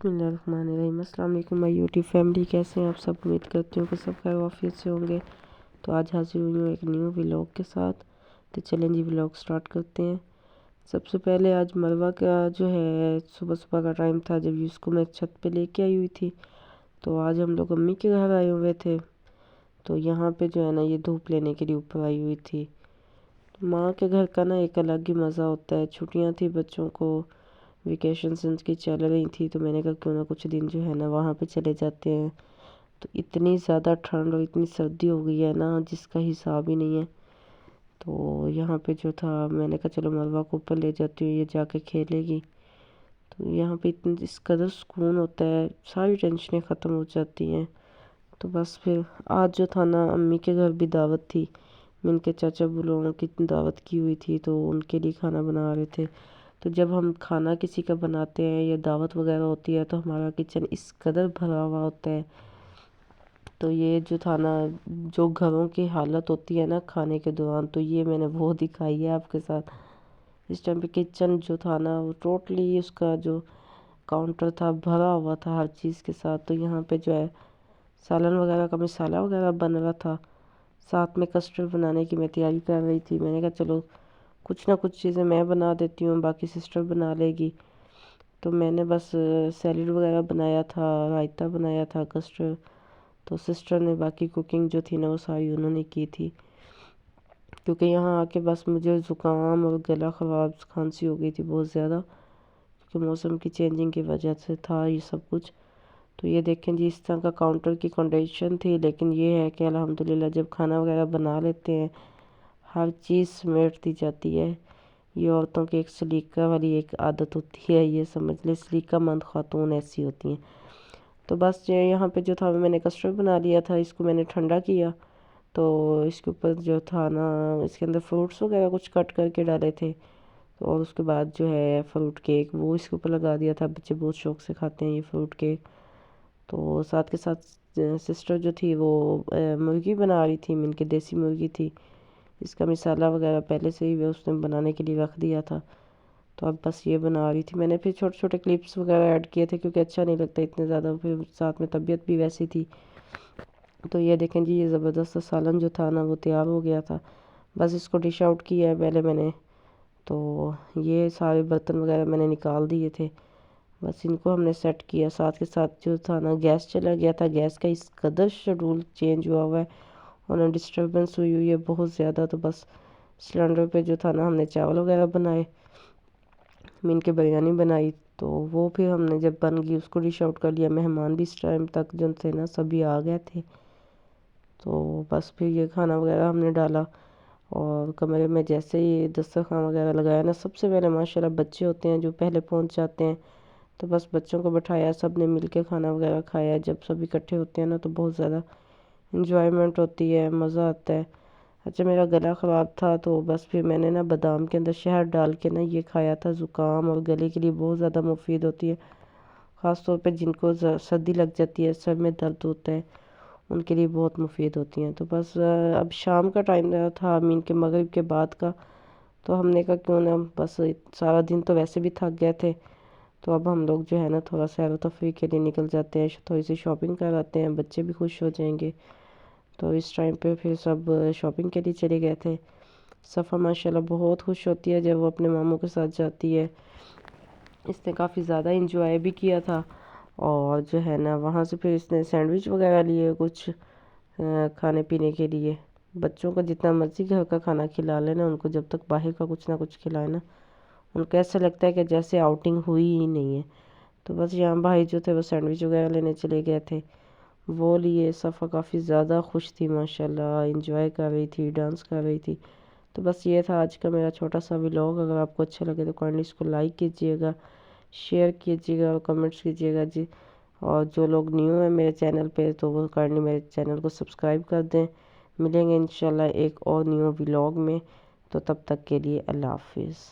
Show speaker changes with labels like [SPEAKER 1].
[SPEAKER 1] बिस्मिल्लाहिर्रहमानिर्रहीम। अस्सलाम वालेकुम माय यूट्यूब फैमिली, कैसे हैं आप सब? उम्मीद करती हूँ कि सब खैर आफियत से होंगे। तो आज हाजिर हुई हूँ एक न्यू व्लॉग के साथ। तो चलें जी व्लॉग स्टार्ट करते हैं। सबसे पहले आज मरवा का जो है सुबह सुबह का टाइम था जब इसको मैं छत पे लेके आई हुई थी। तो आज हम लोग अम्मी के घर आए हुए थे। तो यहाँ पे जो है ना ये धूप लेने के लिए ऊपर आई हुई थी। तो माँ के घर का ना एक अलग ही मज़ा होता है। छुट्टियाँ थी बच्चों को, वेकेशंस इनकी चल रही थी, तो मैंने कहा क्यों ना कुछ दिन जो है ना वहाँ पे चले जाते हैं। तो इतनी ज़्यादा ठंड और इतनी सर्दी हो गई है ना जिसका हिसाब ही नहीं है। तो यहाँ पे जो था मैंने कहा चलो मरवा को ऊपर ले जाती हूँ, ये जाके खेलेगी। तो यहाँ पे इतनी इस कदर सुकून होता है, सारी टेंशनें ख़त्म हो जाती हैं। तो बस फिर आज जो था ना अम्मी के घर भी दावत थी। मैं इनके चाचा बुलों की दावत की हुई थी, तो उनके लिए खाना बना रहे थे। तो जब हम खाना किसी का बनाते हैं या दावत वगैरह होती है तो हमारा किचन इस कदर भरा हुआ होता है। तो ये जो था ना जो घरों की हालत होती है ना खाने के दौरान, तो ये मैंने वो दिखाई है आपके साथ। इस टाइम पे किचन जो था ना वो टोटली उसका जो काउंटर था भरा हुआ था हर चीज़ के साथ। तो यहाँ पे जो है सालन वगैरह का मसाला वगैरह बन रहा था, साथ में कस्टर्ड बनाने की मैं तैयारी कर रही थी। मैंने कहा चलो कुछ ना कुछ चीज़ें मैं बना देती हूँ, बाकी सिस्टर बना लेगी। तो मैंने बस सैलेड वगैरह बनाया था, रायता बनाया था, कस्टर्ड। तो सिस्टर ने बाकी कुकिंग जो थी ना वो सारी उन्होंने की थी। क्योंकि यहाँ आके बस मुझे ज़ुकाम और गला ख़राब खांसी हो गई थी बहुत ज़्यादा, क्योंकि मौसम की चेंजिंग की वजह से था ये सब कुछ। तो ये देखें जी इस तरह का काउंटर की कंडीशन थी। लेकिन ये है कि अल्हम्दुलिल्लाह जब खाना वगैरह बना लेते हैं हर चीज़ समेट दी जाती है। ये औरतों की एक सलीका वाली एक आदत होती है, ये समझ ले सलीकामंद खातून ऐसी होती हैं। तो बस ये यहाँ पे जो था मैंने कस्टर्ड बना लिया था, इसको मैंने ठंडा किया। तो इसके ऊपर जो था ना इसके अंदर फ्रूट्स वगैरह कुछ कट करके डाले थे। तो और उसके बाद जो है फ्रूट केक वो इसके ऊपर लगा दिया था। बच्चे बहुत शौक से खाते हैं ये फ्रूट केक। तो साथ के साथ सिस्टर जो थी वो मुर्गी बना रही थी, इनकी देसी मुर्गी थी। इसका मसाला वगैरह पहले से ही उसने बनाने के लिए रख दिया था। तो अब बस ये बना रही थी। मैंने फिर छोटे छोटे क्लिप्स वगैरह ऐड किए थे क्योंकि अच्छा नहीं लगता इतने ज़्यादा, फिर साथ में तबीयत भी वैसी थी। तो ये देखें जी ये ज़बरदस्त सालन जो था ना वो तैयार हो गया था। बस इसको डिश आउट किया है पहले मैंने। तो ये सारे बर्तन वगैरह मैंने निकाल दिए थे, बस इनको हमने सेट किया। साथ के साथ जो था ना गैस चला गया था, गैस का इस कदर शेड्यूल चेंज हुआ हुआ है और डिस्टर्बेंस हुई हुई है बहुत ज़्यादा। तो बस सिलेंडर पे जो था ना हमने चावल वगैरह बनाए, मीन के बिरयानी बनाई। तो वो फिर हमने जब बन गई उसको डिश आउट कर लिया। मेहमान भी इस टाइम तक जो थे ना सभी आ गए थे। तो बस फिर ये खाना वगैरह हमने डाला और कमरे में जैसे ही दस्तरखान वगैरह लगाया ना, सबसे पहले माशाल्लाह बच्चे होते हैं जो पहले पहुंच जाते हैं। तो बस बच्चों को बैठाया, सब ने मिल के खाना वगैरह खाया। जब सब इकट्ठे होते हैं ना तो बहुत ज़्यादा इंजॉयमेंट होती है, मज़ा आता है। अच्छा मेरा गला ख़राब था तो बस फिर मैंने ना बादाम के अंदर शहद डाल के ना ये खाया था। ज़ुकाम और गले के लिए बहुत ज़्यादा मुफीद होती है, ख़ास तौर पे जिनको सर्दी लग जाती है, सर में दर्द होता है, उनके लिए बहुत मुफीद होती हैं। तो बस अब शाम का टाइम था, मीन के मगरिब के बाद का। तो हमने कहा क्यों ना बस सारा दिन तो वैसे भी थक गए थे, तो अब हम लोग जो है ना थोड़ा सैर व तफरीह के लिए निकल जाते हैं, थोड़ी सी शॉपिंग कर आते हैं, बच्चे भी खुश हो जाएंगे। तो इस टाइम पे फिर सब शॉपिंग के लिए चले गए थे। सफ़ा माशाल्लाह बहुत खुश होती है जब वो अपने मामू के साथ जाती है। इसने काफ़ी ज़्यादा इंजॉय भी किया था। और जो है ना वहाँ से फिर इसने सैंडविच वगैरह लिए कुछ खाने पीने के लिए। बच्चों को जितना मर्ज़ी घर का खाना खिला लेना, उनको जब तक बाहर का कुछ ना कुछ खिलाए ना उनको ऐसा लगता है कि जैसे आउटिंग हुई ही नहीं है। तो बस यहाँ भाई जो थे वो सैंडविच वगैरह लेने चले गए थे, वो लिए। सफ़ा काफ़ी ज़्यादा खुश थी माशाल्लाह, इंजॉय कर रही थी, डांस कर रही थी। तो बस ये था आज का मेरा छोटा सा व्लॉग। अगर आपको अच्छा लगे तो काइंडली इसको लाइक कीजिएगा, शेयर कीजिएगा और कमेंट्स कीजिएगा जी। और जो लोग न्यू हैं मेरे चैनल पे तो वो काइंडली मेरे चैनल को सब्सक्राइब कर दें। मिलेंगे इंशाल्लाह एक और न्यू व्लॉग में। तो तब तक के लिए अल्लाह हाफिज़।